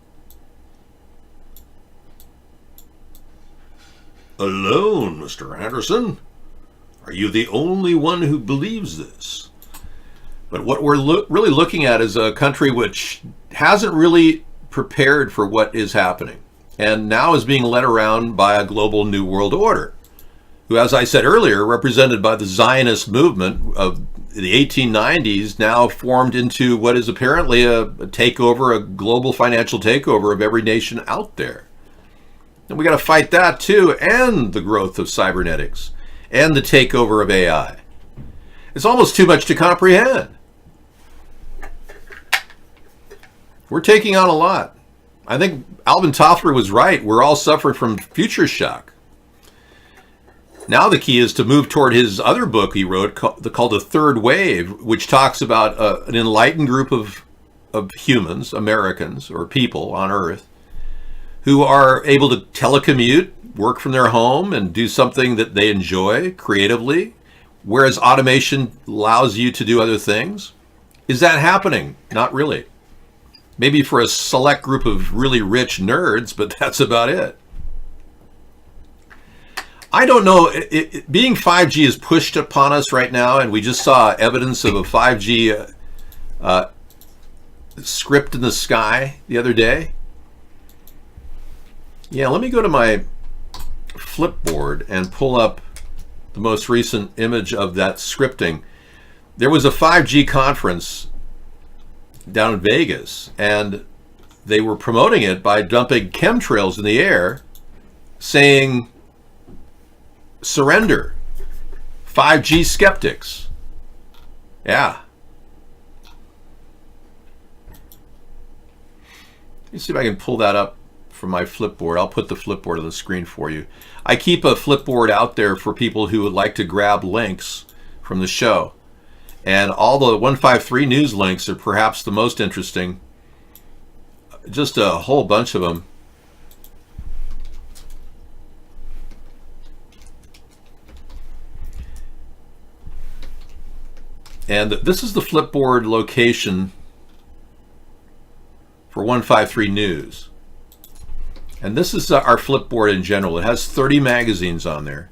alone, Mr. Anderson? Are you the only one who believes this? But what we're really looking at is a country which hasn't really prepared for what is happening, and now is being led around by a global New World Order, who, as I said earlier, represented by the Zionist movement of the 1890s, now formed into what is apparently a takeover, a global financial takeover of every nation out there. And we got to fight that too, and the growth of cybernetics, and the takeover of AI. It's almost too much to comprehend. We're taking on a lot. I think Alvin Toffler was right. We're all suffering from future shock. Now the key is to move toward his other book he wrote called The Third Wave, which talks about an enlightened group of humans, Americans, or people on Earth, who are able to telecommute, work from their home, and do something that they enjoy creatively, whereas automation allows you to do other things. Is that happening? Not really. Maybe for a select group of really rich nerds, but that's about it. I don't know. Being 5G is pushed upon us right now, and we just saw evidence of a 5G script in the sky the other day. Yeah, let me go to my Flipboard and pull up the most recent image of that scripting. There was a 5G conference down in Vegas, and they were promoting it by dumping chemtrails in the air, saying, surrender, 5G skeptics. Yeah. me see if I can pull that up from my Flipboard. I'll put the Flipboard on the screen for you. I keep a Flipboard out there for people who would like to grab links from the show. And all the 153 News links are perhaps the most interesting. Just a whole bunch of them. And this is the Flipboard location for 153 News. And this is our Flipboard in general. It has 30 magazines on there.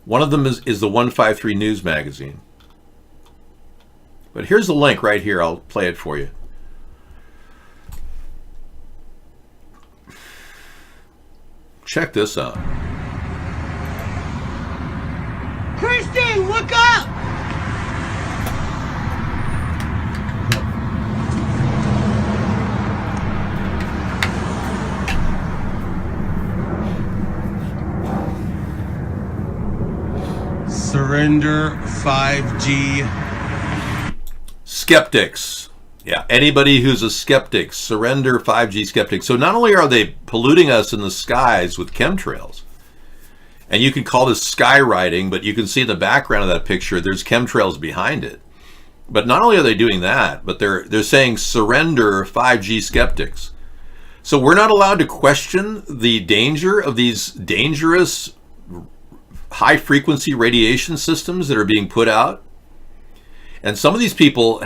One of them is the 153 News magazine. But here's the link right here. I'll play it for you. Check this out.
Christy, look up!
Surrender 5G.
Skeptics. Yeah, anybody who's a skeptic, surrender 5G skeptics. So not only are they polluting us in the skies with chemtrails, and you can call this skywriting, but you can see in the background of that picture, there's chemtrails behind it. But not only are they doing that, but they're saying surrender 5G skeptics. So we're not allowed to question the danger of these dangerous high-frequency radiation systems that are being put out. And some of these people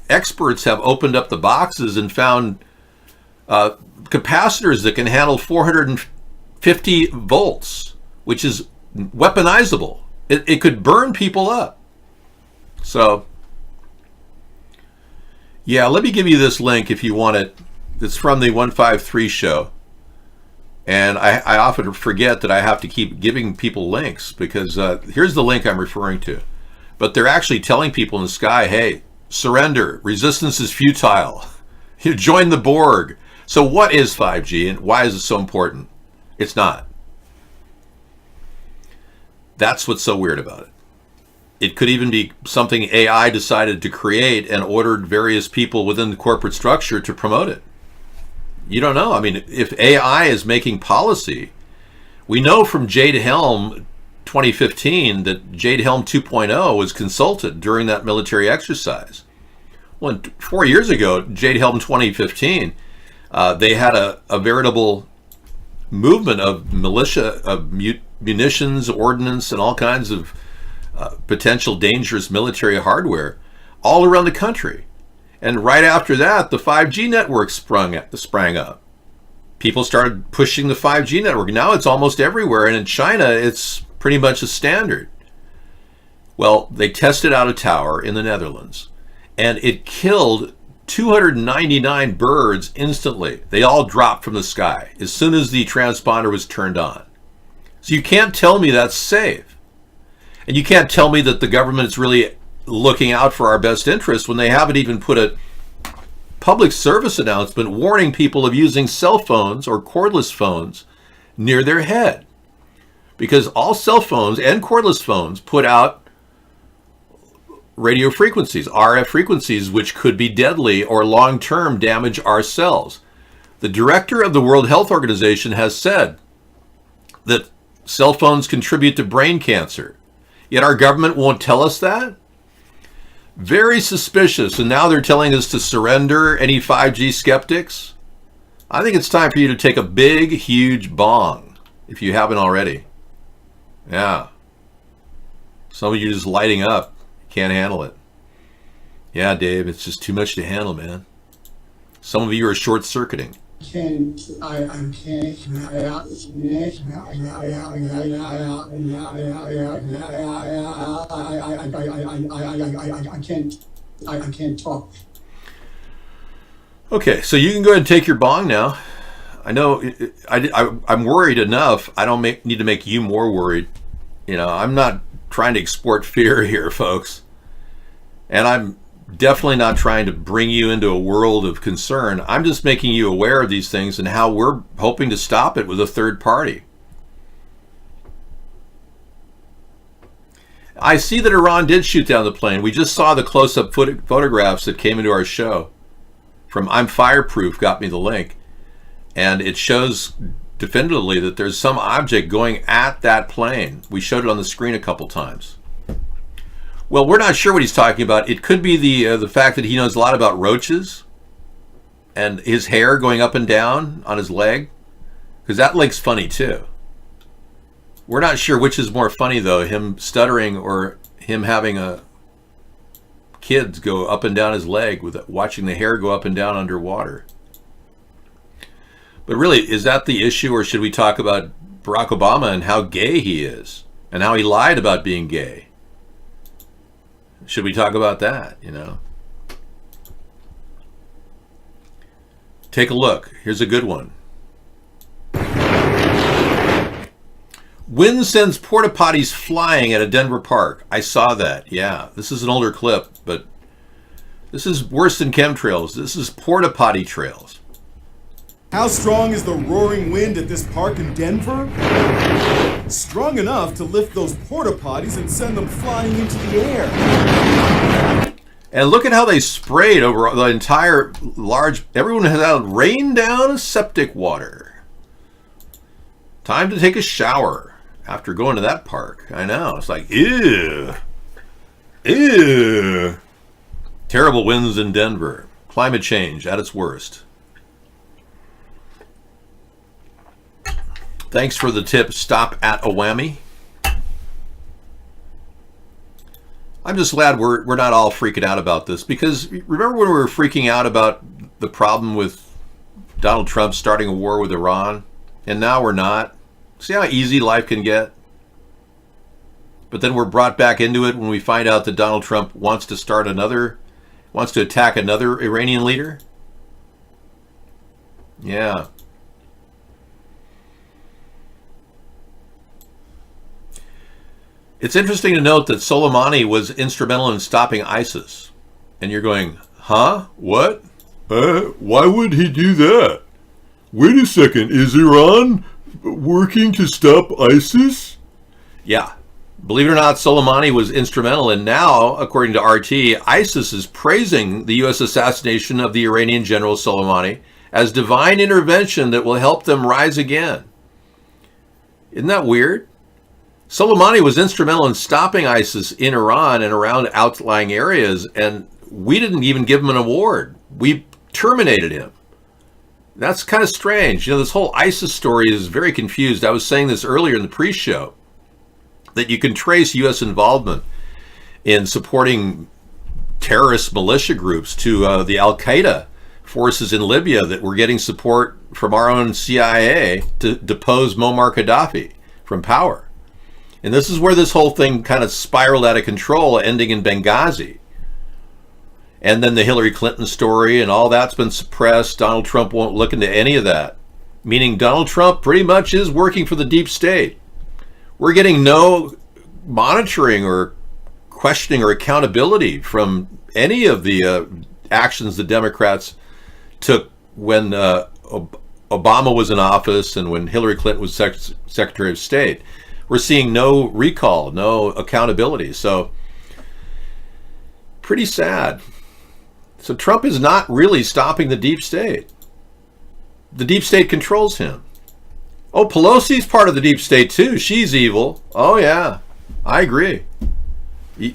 experts have opened up the boxes and found capacitors that can handle 450 volts, which is weaponizable. It could burn people up. So, yeah, let me give you this link if you want it. It's from the 153 show. And I often forget that I have to keep giving people links because here's the link I'm referring to. But they're actually telling people in the sky, hey, surrender. Resistance is futile. You join the Borg. So what is 5G and why is it so important? It's not. That's what's so weird about it. It could even be something AI decided to create and ordered various people within the corporate structure to promote it. You don't know. I mean, if AI is making policy, we know from Jade Helm 2015 that Jade Helm 2.0 was consulted during that military exercise. Well, 4 years ago, Jade Helm 2015, they had a veritable movement of militia, of munitions, ordnance, and all kinds of potential dangerous military hardware all around the country. And right after that, the 5G network sprang up. People started pushing the 5G network. Now it's almost everywhere, and in China, it's pretty much a standard. Well, they tested out a tower in the Netherlands, and it killed 299 birds instantly. They all dropped from the sky as soon as the transponder was turned on. So you can't tell me that's safe. And you can't tell me that the government is really looking out for our best interests when they haven't even put a public service announcement warning people of using cell phones or cordless phones near their head. Because all cell phones and cordless phones put out radio frequencies, RF frequencies, which could be deadly or long-term damage our cells. The director of the World Health Organization has said that cell phones contribute to brain cancer. Yet our government won't tell us that? Very suspicious, and now they're telling us to surrender any 5G skeptics. I think it's time for you to take a big, huge bong, if you haven't already. Yeah. Some of you just lighting up. Can't handle it. Yeah, Dave, it's just too much to handle, man. Some of you are short-circuiting.
I can't talk.
Okay, so you can go ahead and take your bong now. I know I'm worried enough. I don't need to make you more worried. You know, I'm not trying to export fear here, folks. And I'm definitely not trying to bring you into a world of concern. I'm just making you aware of these things and how we're hoping to stop it with a third party. I see that Iran did shoot down the plane. We just saw the close-up photographs that came into our show. from I'm Fireproof got me the link, and it shows definitively that there's some object going at that plane. We showed it on the screen a couple times. Well, we're not sure what he's talking about. It could be the fact that he knows a lot about roaches and his hair going up and down on his leg, because that link's funny too. We're not sure which is more funny though, him stuttering or him having a kids go up and down his leg with watching the hair go up and down underwater. But really, is that the issue, or should we talk about Barack Obama and how gay he is and how he lied about being gay? Should we talk about that, you know? Take a look. Here's a good one. Wind sends porta potties flying at a Denver park. I saw that. Yeah, this is an older clip, but this is worse than chemtrails. This is porta potty trails.
How strong is the roaring wind at this park in Denver? Strong enough to lift those porta potties and send them flying into the air.
And look at how they sprayed over the entire large... Everyone has had rain down septic water. Time to take a shower after going to that park. I know. It's like, ew. Ew. Terrible winds in Denver. Climate change at its worst. Thanks for the tip. Stop at a whammy. I'm just glad we're not all freaking out about this, because remember when we were freaking out about the problem with Donald Trump starting a war with Iran, and now we're not? See how easy life can get? But then we're brought back into it when we find out that Donald Trump wants to attack another Iranian leader? Yeah. It's interesting to note that Soleimani was instrumental in stopping ISIS. And you're going, huh? What? Why would he do that? Wait a second, is Iran working to stop ISIS? Yeah. Believe it or not, Soleimani was instrumental, and now, according to RT, ISIS is praising the U.S. assassination of the Iranian general Soleimani as divine intervention that will help them rise again. Isn't that weird? Soleimani was instrumental in stopping ISIS in Iran and around outlying areas, and we didn't even give him an award. We terminated him. That's kind of strange. You know, this whole ISIS story is very confused. I was saying this earlier in the pre-show, that you can trace U.S. involvement in supporting terrorist militia groups to the Al-Qaeda forces in Libya that were getting support from our own CIA to depose Muammar Gaddafi from power. And this is where this whole thing kind of spiraled out of control, ending in Benghazi. And then the Hillary Clinton story and all that's been suppressed. Donald Trump won't look into any of that. Meaning Donald Trump pretty much is working for the deep state. We're getting no monitoring or questioning or accountability from any of the actions the Democrats took when Obama was in office and when Hillary Clinton was Secretary of State. We're seeing no recall, no accountability. So, pretty sad. So Trump is not really stopping the deep state. The deep state controls him. Oh, Pelosi's part of the deep state too. She's evil. Oh yeah, I agree.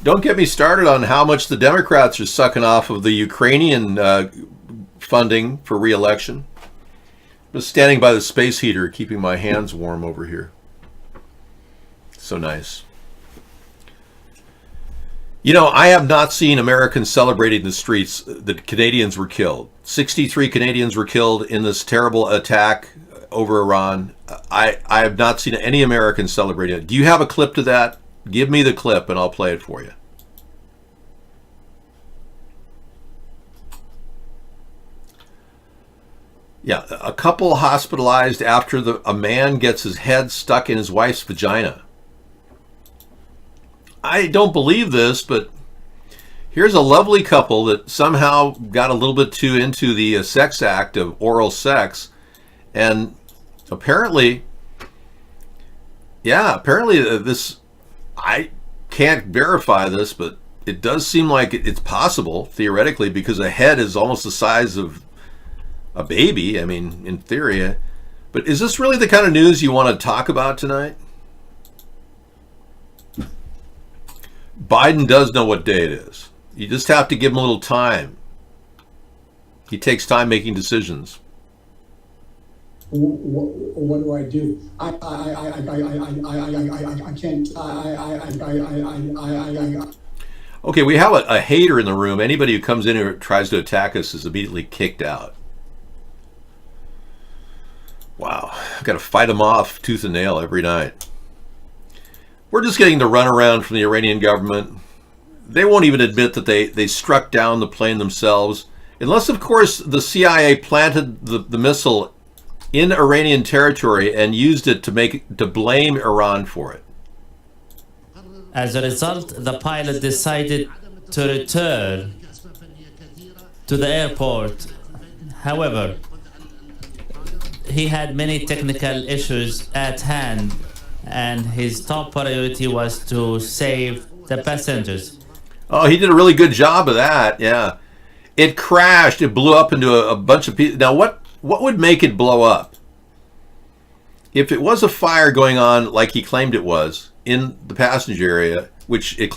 Don't get me started on how much the Democrats are sucking off of the Ukrainian funding for re-election. Just standing by the space heater, keeping my hands warm over here. So nice. You know, I have not seen Americans celebrating in the streets that Canadians were killed. 63 Canadians were killed in this terrible attack over Iran. I have not seen any Americans celebrating it. Do you have a clip to that? Give me the clip and I'll play it for you. Yeah, a couple hospitalized after a man gets his head stuck in his wife's vagina. I don't believe this, but here's a lovely couple that somehow got a little bit too into the sex act of oral sex. And apparently this, I can't verify this, but it does seem like it's possible, theoretically, because a head is almost the size of a baby. I mean, in theory. But is this really the kind of news you want to talk about tonight? Biden does know what day it is. You just have to give him a little time. He takes time making decisions.
What do I do? I can't.
Okay, we have a hater in the room. Anybody who comes in and tries to attack us is immediately kicked out. Wow, I've got to fight them off tooth and nail every night. We're just getting the runaround from the Iranian government. They won't even admit that they struck down the plane themselves, unless, of course, the CIA planted the missile in Iranian territory and used it to blame Iran for it.
As a result, the pilot decided to return to the airport. However, he had many technical issues at hand, and his top priority was to save the passengers.
Oh, he did a really good job of that, yeah. It crashed. It blew up into a bunch of people. Now, what would make it blow up? If it was a fire going on like he claimed it was in the passenger area, which it